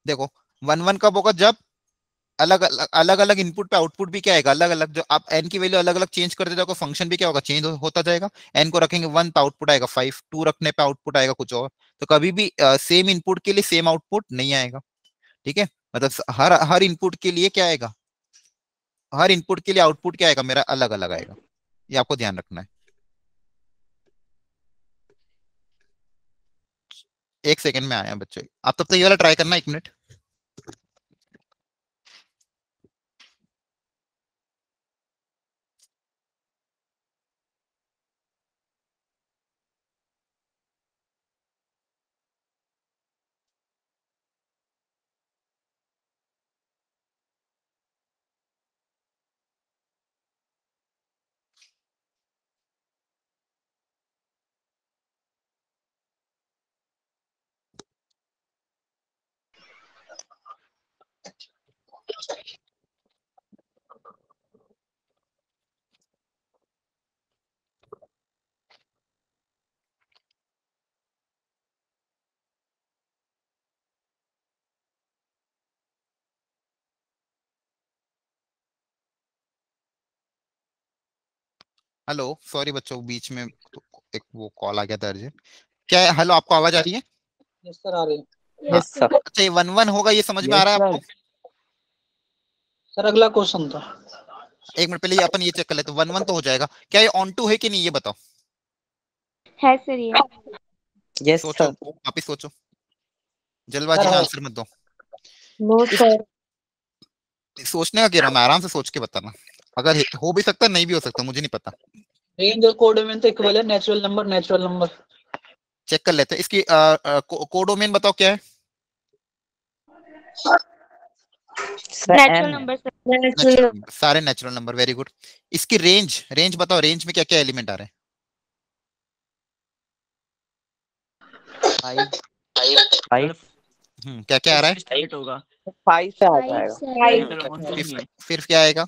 देखो 1 1 कब होगा? जब अलग अलग इनपुट पे आउटपुट भी क्या आएगा? अलग अलग। जो आप एन की वैल्यू अलग अलग चेंज करते जाओगे, फंक्शन भी क्या होगा? चेंज होता जाएगा। एन को रखेंगे 1 तो आउटपुट आएगा 5, 2 रखने पे आउटपुट आएगा कुछ और। तो कभी भी सेम इनपुट के लिए सेम आउटपुट नहीं आएगा। ठीक है, मतलब हर हर इनपुट के लिए क्या आएगा? हर इनपुट के लिए आउटपुट क्या आएगा मेरा? अलग अलग आएगा। ये आपको ध्यान रखना है। एक सेकंड में आया बच्चे, आप तब तक ये वाला ट्राई करना, 1 मिनट। हेलो, सॉरी बच्चों, बीच में तो एक वो कॉल आ गया था अर्जेंट। क्या है? हेलो, आपको आवाज आ रही है? यस सर आ रही है। हाँ, यस सर। अच्छा, ये 1-1 होगा, ये समझ में आ रहा है आपको? सर अगला क्वेश्चन था। एक मिनट पहले अपन ये चेक कर लेते, 1-1 तो हो जाएगा। क्या ये ऑन टू है कि नहीं, ये बताओ। है सर ये। यस सोचो, सर। वापिस सोचो, सर जल्दबाजी में है। आंसर मत दो। नो इस सर। सोचने का कह रहा हूं मैं, आराम से सोच के बताना। अगर हो भी सकता है, नहीं भी हो सकता, मुझे नहीं पता। रेंज और कोडोमेन तो इक्वल है, नेचुरल नंबर। चेक कर लेते हैं इसकी कोडोमेन बताओ क्या है। सर नेचुरल एम है। Number sir. नेचुरल। सारे नेचुरल नंबर, वेरी गुड। इसकी रेंज रेंज बताओ, रेंज में क्या क्या एलिमेंट आ रहे हैं? 5 5 क्या क्या आ रहा है? 5 से आ 5 जाएगा। 7 फिर क्या आएगा?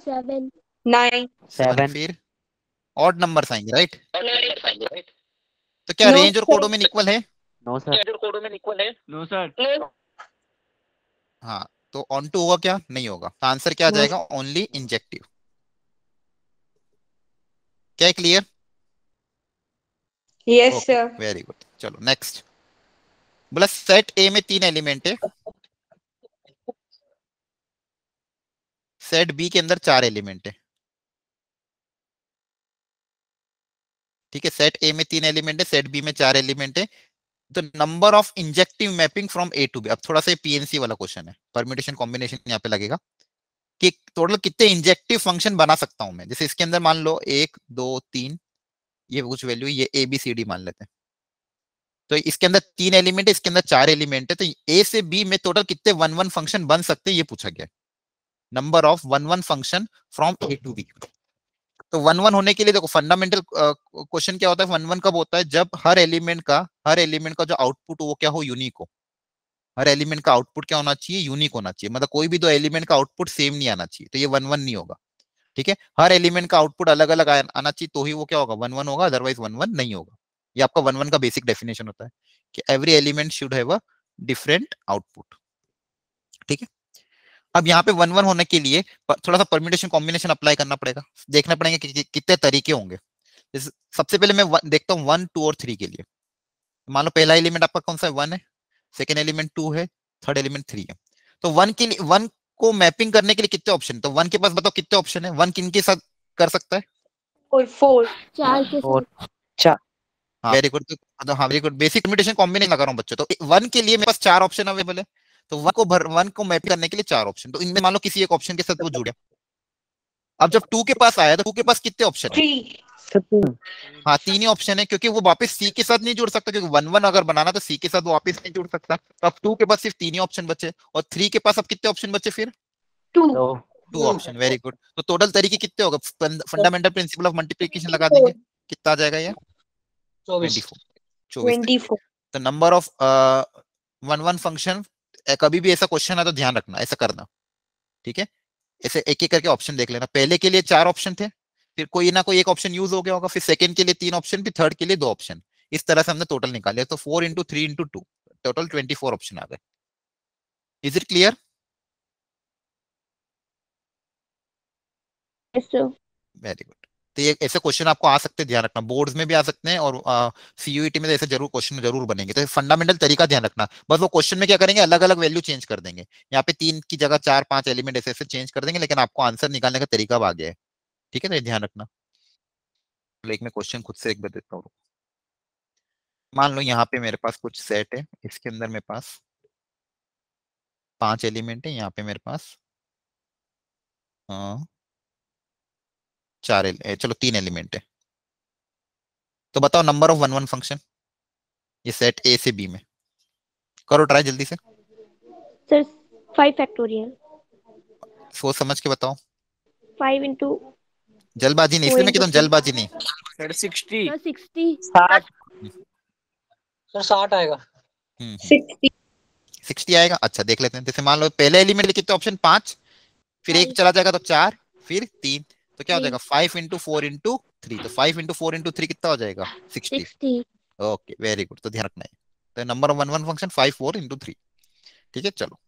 7 9। 7। 7 फिर ऑड नंबर्स आएंगे, राइट? तो क्या नो रेंज और सर। कोडोमेन इक्वल है? No sir. No sir. हाँ, तो ऑन टू होगा क्या? नहीं होगा। तो आंसर क्या आ नो। जाएगा? Only injective. क्या clear? Yes okay, sir. Very good. चलो नेक्स्ट। बोला सेट ए में 3 एलिमेंट है, सेट बी के अंदर 4 एलिमेंट है। ठीक है, सेट ए में 3 एलिमेंट है, सेट बी में 4 एलिमेंट है। तो number of injective mapping from A to B. अब थोड़ा सा पीएनसी वाला क्वेश्चन है, परम्यूटेशन कॉम्बिनेशन यहाँ पे लगेगा कि टोटल कितने इंजेक्टिव फंक्शन बना सकता हूं मैं। जैसे इसके अंदर मान लो 1 2 3, ये कुछ वैल्यू, ये ए बी सी डी मान लेते हैं। तो इसके अंदर 3 एलिमेंट है, इसके अंदर 4 एलिमेंट है, तो ए से बी में टोटल कितने 1-1 फंक्शन बन सकते हैं, ये पूछा गया। Number of 1-1 function from A to B. तो 1-1 होने के लिए देखो, फंडामेंटल क्वेश्चन क्या होता है, 1-1 कब होता है? जब हर एलिमेंट का जो आउटपुट वो क्या हो, यूनिक हो। हर एलिमेंट का आउटपुट क्या होना चाहिए? यूनिक होना चाहिए। मतलब कोई भी दो एलिमेंट का आउटपुट सेम नहीं आना चाहिए, तो ये 1-1 नहीं होगा। ठीक है, हर एलिमेंट का आउटपुट अलग अलग आना चाहिए, तो ही वो क्या होगा? 1-1 होगा, अदरवाइज 1-1 नहीं होगा। ये आपका 1-1 का बेसिक डेफिनेशन होता है कि every element should have a different output. ठीक है, अब यहाँ पे 1-1 होने के लिए थोड़ा सा परम्यूटेशन कॉम्बिनेशन अप्लाई करना पड़ेगा। देखना पड़ेगा कितने तरीके होंगे। सबसे पहले मैं देखता हूँ 1 2 और 3 के लिए। मान लो पहला एलिमेंट आपका कौन सा है? 1 है, सेकेंड एलिमेंट 2 है, थर्ड एलिमेंट 3 है। तो 1 के लिए, 1 को मैपिंग करने के लिए कितने ऑप्शन? तो 1 के पास बताओ कितने ऑप्शन है? 1 किन के साथ कर सकता है? 4। 4 के और साथ। हाँ, वेरी गुड। तो हाँ, very good, basic permutation combination लगा रहा हूँ बच्चों। तो 1 के लिए मेरे पास 4 ऑप्शन अवेलेबल है। तो 1 को मैप करने के लिए 4 ऑप्शन, तो इनमें मान लो किसी एक ऑप्शन के साथ वो जुड़े। अब जब 2 के पास आया, तो 2 के पास कितने ऑप्शन है? 3। हाँ, 3 ही ऑप्शन है, क्योंकि वो वापस सी के साथ नहीं जुड़ सकता, क्योंकि 1-1 अगर बनाना तो सी के साथ वो वापस नहीं जुड़ सकता। तो अब 2 के पास सिर्फ 3 ही ऑप्शन बचे, और 3 के पास अब कितने ऑप्शन बचे फिर? 2। 2 ऑप्शन, वेरी गुड। तो टोटल तरीके कितने होगा? फंडामेंटल प्रिंसिपल ऑफ मल्टीप्लिकेशन लगा देंगे, कितना आ जाएगा ये? 24। 24। 24। तो नंबर ऑफ 1-1 फंक्शन, कभी भी ऐसा क्वेश्चन है तो ध्यान रखना, ऐसा करना। ठीक है, ऐसे एक एक करके ऑप्शन देख लेना। पहले के लिए 4 ऑप्शन थे, फिर कोई ना कोई एक ऑप्शन यूज हो गया होगा, फिर सेकंड के लिए 3 ऑप्शन, फिर थर्ड के लिए 2 ऑप्शन। इस तरह से हमने टोटल निकाले, तो 4 × 3 × 2, टोटल 24 ऑप्शन आ गए। Is it clear? Yes sir. Very good. तो ये ऐसे क्वेश्चन आपको आ सकते हैं, ध्यान रखना, बोर्ड्स में भी आ सकते हैं, और सीयूईटी में तो ऐसे जरूर क्वेश्चन जरूर बनेंगे। तो फंडामेंटल तरीका ध्यान रखना, बस वो क्वेश्चन में क्या करेंगे, अलग अलग वैल्यू चेंज कर देंगे। यहाँ पे 3 की जगह 4 5 एलिमेंट ऐसे ऐसे चेंज कर देंगे, लेकिन आपको आंसर निकालने का तरीका अब आ गया है। ठीक है, तो ये ध्यान रखना। एक मैं क्वेश्चन खुद से एक बार देता हूँ। मान लो यहाँ पे मेरे पास कुछ सेट है, इसके अंदर मेरे पास 5 एलिमेंट है, यहाँ पे मेरे पास 3 एलिमेंट है। तो बताओ नंबर ऑफ 1-1 फंक्शन, ये सेट ए से बी में। करो ट्राई जल्दी से, सर 5 फैक्टोरियल। सोच समझ के बताओ, 5 into जल्दबाजी नहीं, 4 इसलिए मैं into कहता हूँ 3। जल्दबाजी नहीं। सर 60। सर 60। 60 सर 60 आएगा। 60। 60 आएगा। अच्छा, देख लेते हैं। जैसे मान लो पहले एलिमेंट में कितने ऑप्शन? 5, फिर एक 5 चला जाएगा तो 4, फिर 3, तो क्या हो 3 जाएगा? 5 × 4 × 3, तो 5 × 4 × 3 कितना हो जाएगा? 60। 60। Okay, very good. तो ध्यान रखना है, तो नंबर ऑफ 1-1 फंक्शन 5 4 × 3। ठीक है, चलो।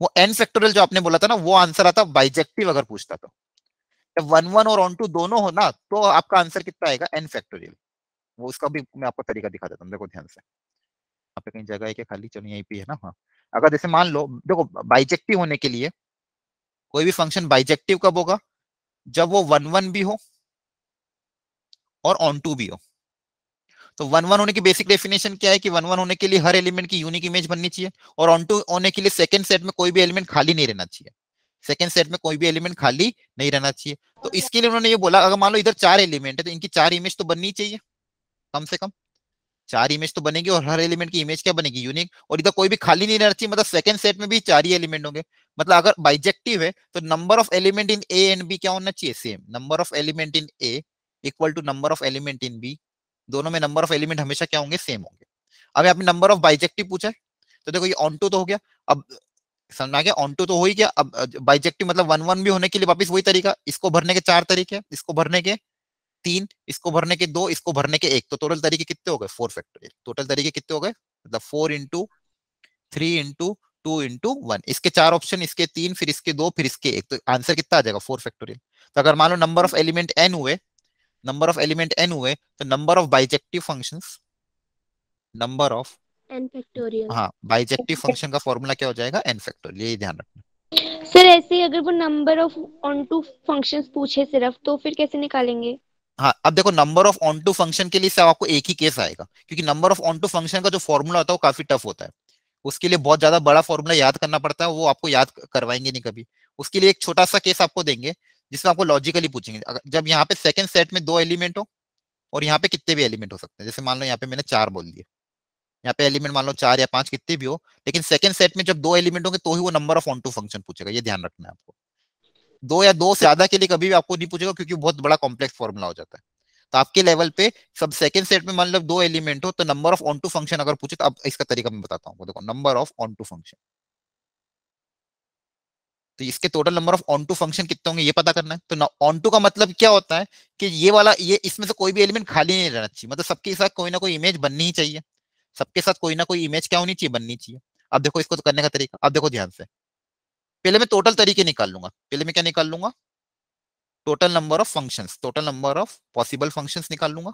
वो n फैक्टोरियल जो आपने बोला था ना, वो आंसर आता बाइजेक्टिव अगर पूछता तो। जब 1 1 और ऑन टू दोनों हो ना तो आपका आंसर कितना आएगा, n फैक्टोरियल। वो उसका भी मैं आपको तरीका दिखा देता हूँ, देखो ध्यान से। यहाँ पे कहीं जगह है क्या खाली, चलो यहीं पे है ना। हाँ, अगर जैसे मान लो देखो बाइजेक्टिव होने के लिए कोई भी फंक्शन बाइजेक्टिव कब होगा, जब वो 1 1 भी हो और ऑन टू भी हो। तो 1 1 होने की बेसिक डेफिनेशन क्या है कि 1 1 होने के लिए हर एलिमेंट की यूनिक इमेज बननी चाहिए, और ऑन टू होने के लिए सेकंड सेट में कोई भी एलिमेंट खाली नहीं रहना चाहिए। सेकंड सेट में कोई भी एलिमेंट खाली नहीं रहना चाहिए। तो इसके लिए उन्होंने ये बोला अगर मान लो इधर 4 एलिमेंट है तो इनकी 4 इमेज तो बननी चाहिए, कम से कम 4 इमेज तो बनेगी, और हर एलिमेंट की इमेज क्या बनेगी, यूनिक। और इधर कोई भी खाली नहीं रहना चाहिए, मतलब सेकंड सेट में भी 4 ही एलिमेंट होंगे। मतलब अगर बाइजेक्टिव है तो number of element in A and B क्या होना चाहिए, same. Number of element in A equal to number of element in B, दोनों में नंबर ऑफ एलिमेंट हमेशा क्या होंगे, सेम होंगे। अब यहाँ पे नंबर ऑफ बाइजेक्टिव पूछा है तो देखो ये ऑन टू तो हो गया, अब समझ में आ गया, ऑन टू तो हो ही गया। अब बाइजेक्टिव मतलब 1 1 भी होने के लिए वापस वही तरीका, इसको भरने के 4 तरीके, इसको भरने के 3, इसको भरने के 2, इसको भरने के 1, तो टोटल तरीके कितने हो गए, 4 फैक्टोरियल। टोटल तरीके कितने हो गए, मतलब 4 इंटू 3 इंटू 2 इंटू 1, इसके 4 ऑप्शन, इसके 3, फिर इसके 2, फिर इसके 1, तो आंसर कितना आ जाएगा, 4 फैक्टोरियल। तो अगर मान लो नंबर ऑफ एलिमेंट n हुए, नंबर ऑफ एलिमेंट n हुए, तो number of bijective functions, number of, n factorial. हाँ, बाइजेक्टिव फंक्शन का फॉर्मूला क्या हो जाएगा, n फैक्टोरियल, यही ध्यान रखना। सर ऐसे ही अगर वो number of onto functions पूछे सिर्फ, तो फिर कैसे निकालेंगे? हाँ, अब देखो number of onto function के लिए सिर्फ आपको एक ही केस आएगा, क्योंकि number of onto function का जो फॉर्मूला होता है वो काफी टफ होता है। उसके लिए बहुत ज्यादा बड़ा फॉर्मूला याद करना पड़ता है, वो आपको याद करवाएंगे नहीं कभी। उसके लिए एक छोटा सा केस आपको देंगे जिसमें आपको लॉजिकली पूछेंगे, जब यहाँ पे सेकंड सेट में 2 एलिमेंट हो और यहाँ पे कितने भी एलिमेंट हो सकते हैं, जैसे मान लो यहाँ पे मैंने 4 बोल दिए, यहाँ पे एलिमेंट मान लो 4 या 5 कितने भी हो, लेकिन सेकंड सेट में जब 2 एलिमेंट होंगे तो ही वो number of onto function पूछेगा, ये ध्यान रखना है आपको। 2 या 2 से ज्यादा के लिए कभी भी आपको नहीं पूछेगा, क्योंकि बहुत बड़ा कॉम्प्लेक्स फॉर्मूला हो जाता है। तो आपके लेवल पे सब सेकंड सेट में मान लो 2 एलिमेंट हो तो number of onto function अगर पूछे तो अब इसका तरीका मैं बताता हूँ, देखो number of onto function, तो इसके total number of onto function कितने होंगे ये पता करना है। तो ऑन टू का मतलब क्या होता है कि ये वाला, ये इसमें से कोई भी एलिमेंट खाली नहीं रहना चाहिए, मतलब सबके साथ कोई ना कोई इमेज बननी ही चाहिए, सबके साथ कोई ना कोई इमेज क्या होनी चाहिए, बननी चाहिए। अब देखो इसको तो करने का तरीका, अब देखो ध्यान से, पहले मैं टोटल तरीके निकाल लूंगा, पहले मैं क्या निकाल लूंगा, total number of functions, total number of possible functions निकाल लूंगा,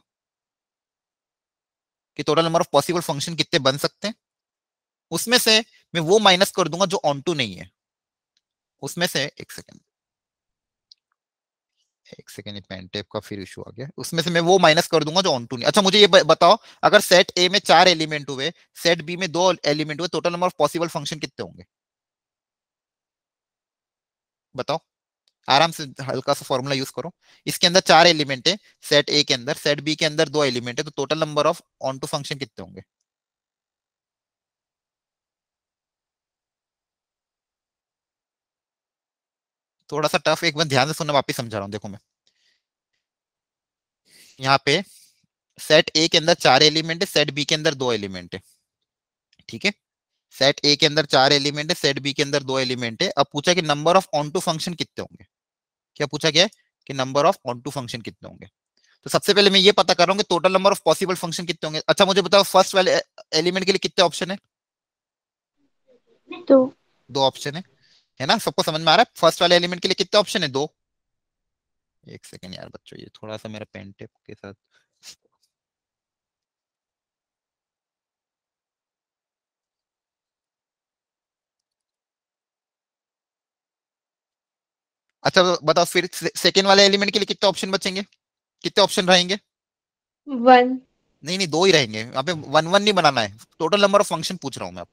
कि total number of possible function कितने बन सकते हैं। उसमें से मैं वो माइनस कर दूंगा जो ऑन टू नहीं है, उसमें से एक सेकेंड, ये पेन टेप का फिर इशू आ गया, उसमें से मैं वो माइनस कर दूंगा जो ऑन टू नहीं। अच्छा मुझे ये बताओ, अगर सेट ए में 4 एलिमेंट हुए, सेट बी में 2 एलिमेंट हुए, total number of possible function कितने होंगे, बताओ, आराम से हल्का सा फॉर्मूला यूज करो। इसके अंदर 4 एलिमेंट है सेट ए के अंदर, सेट बी के अंदर 2 एलिमेंट है, तो total number of onto function कितने होंगे। थोड़ा सा टफ, एक बार ध्यान से सुनना, वापिस समझा रहा हूँ, देखो मैं यहाँ पे सेट ए के अंदर 4 एलिमेंट है, सेट बी के अंदर 2 एलिमेंट है, ठीक है। सेट ए के अंदर 4 एलिमेंट है, सेट बी के अंदर 2 एलिमेंट है। अब पूछा कि number of onto function कितने होंगे, क्या पूछा गया है कि number of onto function कितने होंगे। तो सबसे पहले मैं ये पता कर रहा हूँ कि total number of possible function कितने होंगे। अच्छा मुझे बताओ फर्स्ट वाले एलिमेंट के लिए कितने ऑप्शन है, तो 2 ऑप्शन है ना, सबको समझ में आ रहा है, फर्स्ट वाले एलिमेंट के लिए कितने ऑप्शन है, 2। एक सेकेंड यार बच्चों, ये थोड़ा सा मेरा पेन टेप के साथ, अच्छा बताओ फिर सेकेंड वाले एलिमेंट के लिए कितने ऑप्शन बचेंगे, कितने ऑप्शन रहेंगे, 1। नहीं नहीं 2 ही रहेंगे, यहाँ पे 1 1 नहीं बनाना है, टोटल नंबर ऑफ फंक्शन पूछ रहा हूँ मैं,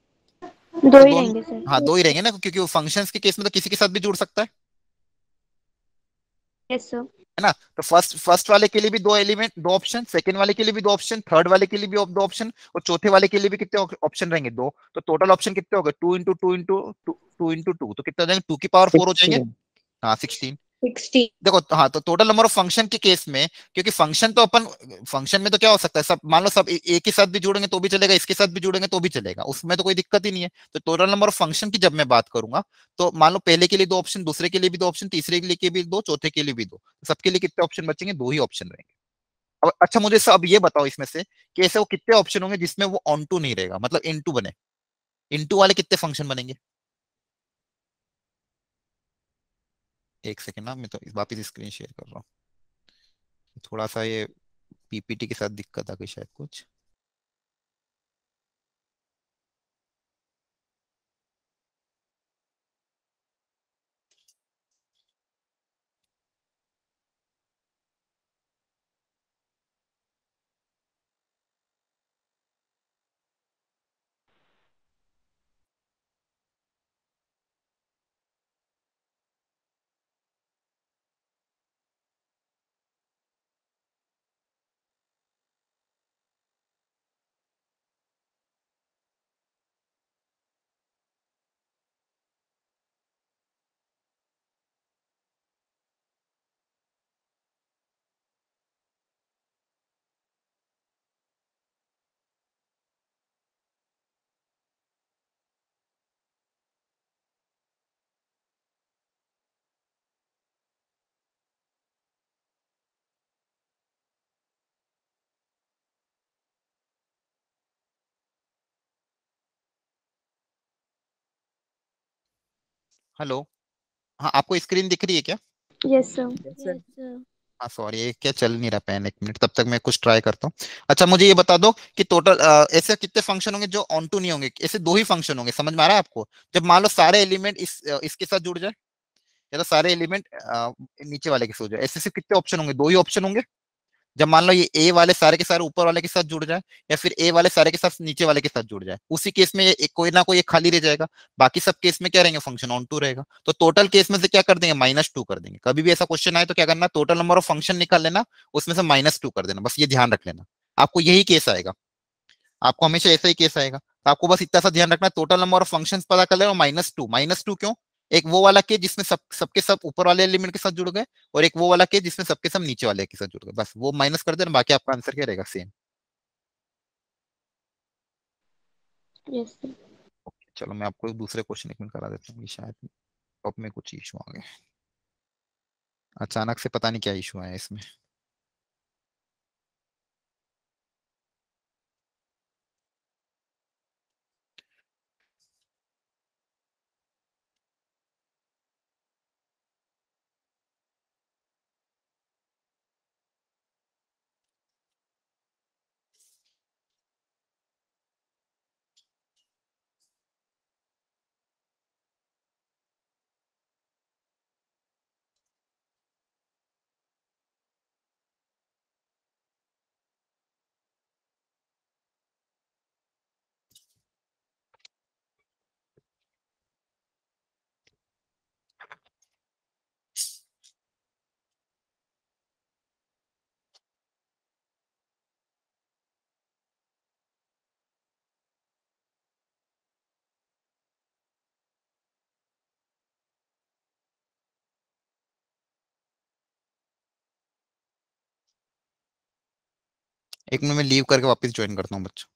2 तो ही दोनों, रहेंगे सर। हाँ 2 ही रहेंगे ना, क्योंकि फंक्शंस के केस में तो किसी के साथ भी जुड़ सकता यस सर। है ना। तो फर्स्ट वाले के लिए भी 2 एलिमेंट, 2 ऑप्शन, सेकंड वाले के लिए भी 2 ऑप्शन, थर्ड वाले के लिए भी 2 ऑप्शन, और चौथे वाले के लिए भी कितने ऑप्शन रहेंगे, 2। तो टोटल ऑप्शन कितने हो गए, 2 इंटू 2 इंटू 2 इंटू 2, तो कितने हो जाएंगे, 2 की पावर 4 हो जाएंगे, 16। हाँ 16। 60। देखो हाँ, तो टोटल नंबर ऑफ फंक्शन के केस में, क्योंकि फंक्शन तो अपन, फंक्शन में तो क्या हो सकता है, सब मान लो सब एक के साथ भी जुड़ेंगे तो भी चलेगा, इसके साथ भी जुड़ेंगे तो भी चलेगा, उसमें तो कोई दिक्कत ही नहीं है। तो टोटल नंबर ऑफ फंक्शन की जब मैं बात करूंगा, तो मान लो पहले के लिए 2 ऑप्शन, दूसरे के लिए भी 2 ऑप्शन, तीसरे के लिए भी 2, चौथे के लिए भी 2, सबके लिए कितने ऑप्शन बचेंगे, 2 ही ऑप्शन रहेंगे। अब अच्छा मुझे अब ये बताओ इसमें से कि ऐसे वो कितने ऑप्शन होंगे जिसमें वो ऑन टू नहीं रहेगा, मतलब इन टू बने, इन टू वाले कितने फंक्शन बनेंगे, एक सेकेंड ना, मैं तो वापिस स्क्रीन शेयर कर रहा हूँ। थोड़ा सा ये पीपीटी के साथ दिक्कत आ गई शायद कुछ। हेलो, हाँ आपको स्क्रीन दिख रही है क्या? Yes sir. Yes, sir. Yes sir. हाँ सॉरी, ये क्या चल नहीं रहा पेन, एक मिनट तब तक मैं कुछ ट्राई करता हूँ। अच्छा मुझे ये बता दो कि टोटल ऐसे कितने फंक्शन होंगे जो ऑन टू नहीं होंगे? ऐसे दो ही फंक्शन होंगे, समझ में आ रहा है आपको? जब मान लो सारे एलिमेंट इसके साथ जुड़ जाए, या तो सारे एलिमेंट नीचे वाले के साथ जुड़ जाए, ऐसे सिर्फ कितने ऑप्शन होंगे? दो ही ऑप्शन होंगे। जब मान लो ये ए वाले सारे के सारे ऊपर वाले के साथ जुड़ जाए, या फिर ए वाले सारे के साथ नीचे वाले के साथ जुड़ जाए, उसी केस में ये कोई ना कोई एक खाली रह जाएगा। बाकी सब केस में क्या रहेंगे? फंक्शन ऑन टू रहेगा। तो टोटल केस में से क्या कर देंगे? -2 कर देंगे। कभी भी ऐसा क्वेश्चन आए तो क्या करना? टोटल नंबर ऑफ फंक्शन निकाल लेना, उसमें से -2 कर देना, बस ये ध्यान रख लेना। आपको यही केस आएगा, आपको हमेशा ऐसा ही केस आएगा। तो आपको बस इतना सा ध्यान रखना, टोटल नंबर ऑफ फंक्शंस पता कर लेना, -2। -2 क्यों? एक वो वाला केस जिसमें सबके सब ऊपर वाले एलिमेंट के साथ जुड़ गए, और एक वो वाला केस जिसमें सबके सब नीचे वाले के साथ जुड़ गए, बस वो माइनस कर देना, बाकी आपका आंसर क्या रहेगा? सेम। Yes sir. चलो मैं आपको दूसरे क्वेश्चन एक मिनट करा देता हूँ, ये शायद टॉप में कुछ इशू आ गए, अचानक से पता नहीं क्या इशू आया इसमें। एक मिनट में लीव करके वापस ज्वाइन करता हूँ बच्चों।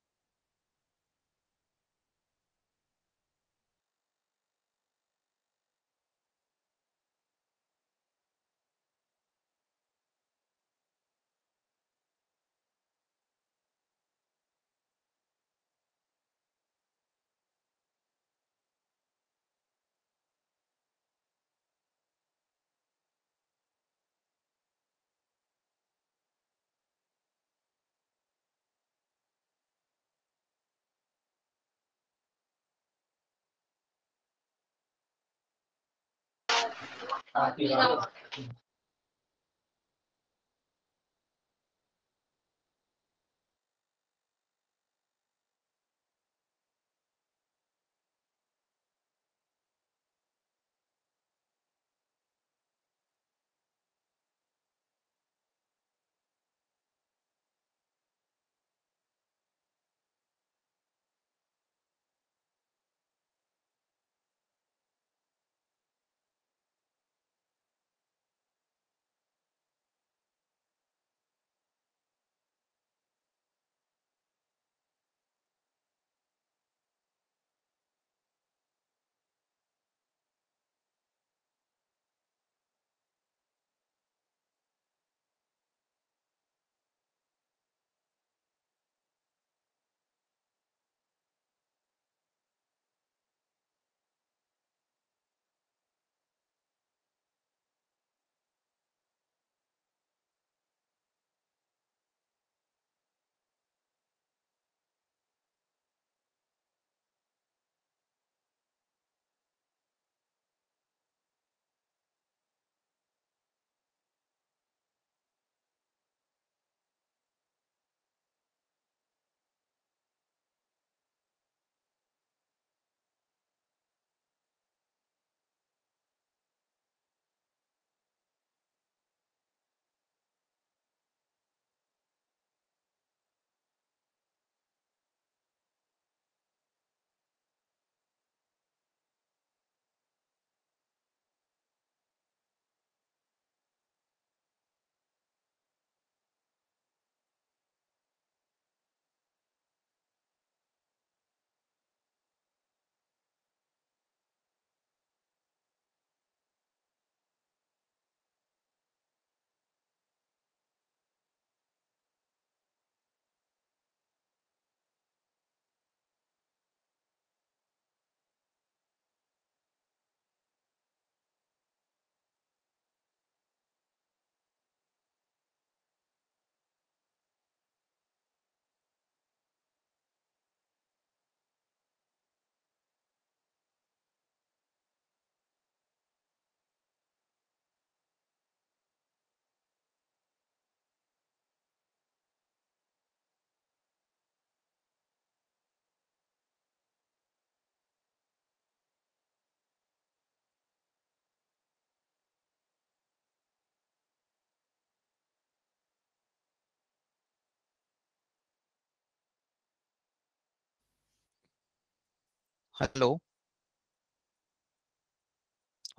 Hello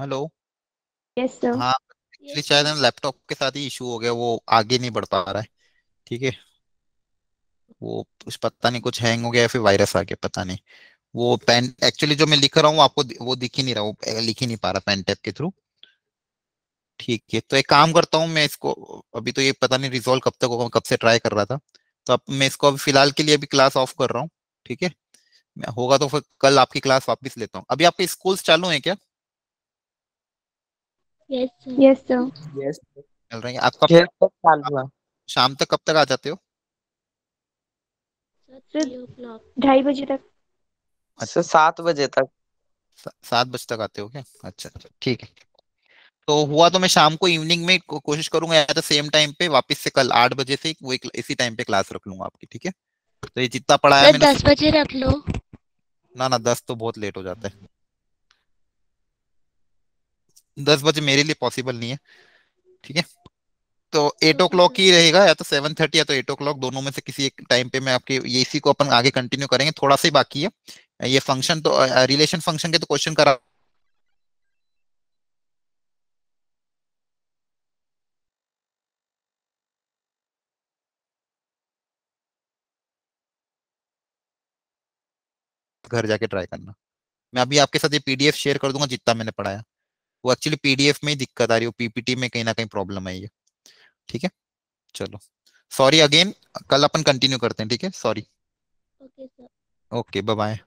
hello. Yes sir. हाँ एक्चुअली शायद लैपटॉप के साथ ही इशू हो गया, वो आगे नहीं बढ़ पा रहा है। ठीक है, वो कुछ पता नहीं, कुछ हैंग हो गया या फिर वायरस आ गया, पता नहीं। वो पेन एक्चुअली जो मैं लिख रहा हूँ आपको वो दिख ही नहीं रहा, वो लिख ही नहीं पा रहा पेन टैप के थ्रू। ठीक है, तो एक काम करता हूँ मैं इसको, अभी तो ये पता नहीं रिजॉल्व कब तक होगा, कब से ट्राई कर रहा था। तो अब मैं इसको अभी फिलहाल के लिए अभी क्लास ऑफ कर रहा हूँ। ठीक है, होगा तो फिर कल आपकी क्लास वापस लेता हूँ। अभी आपके स्कूल चालू है क्या? Yes sir. Yes sir. Yes चल रहे हैं आप कब फिर तक? तो चालू आप हुआ शाम तक कब तक आ जाते हो? सर 3 o'clock 2:30 तक। सर 7 बजे तक। 7 बजे तक आते हो क्या? अच्छा अच्छा ठीक है। तो हुआ तो मैं शाम को इवनिंग में कोशिश करूंगा या तो सेम टाइम पे वापस से कल 8 बजे से वो इसी टाइम पे क्लास रख लूंगा आपकी। ठीक है, तो ये जितना पढ़ाया सर मैंने 10 बजे रख लो। ना ना 10 तो बहुत लेट हो जाता है। 10 बजे मेरे लिए पॉसिबल नहीं है। ठीक है, तो 8 o'clock ही रहेगा, या तो 7:30 या तो 8 o'clock, दोनों में से किसी एक टाइम पे मैं आपके ये इसी को अपन आगे कंटिन्यू करेंगे। थोड़ा सा ही बाकी है ये फंक्शन, तो रिलेशन फंक्शन के तो क्वेश्चन करा घर जाके ट्राई करना। मैं अभी आपके साथ ये पीडीएफ शेयर कर दूंगा जितना मैंने पढ़ाया। वो एक्चुअली पीडीएफ में ही दिक्कत आ रही है, पीपीटी में कहीं ना कहीं प्रॉब्लम है ये। ठीक है, चलो सॉरी अगेन, कल अपन कंटिन्यू करते हैं। ठीक है, sorry. Okay sir. Okay bye bye.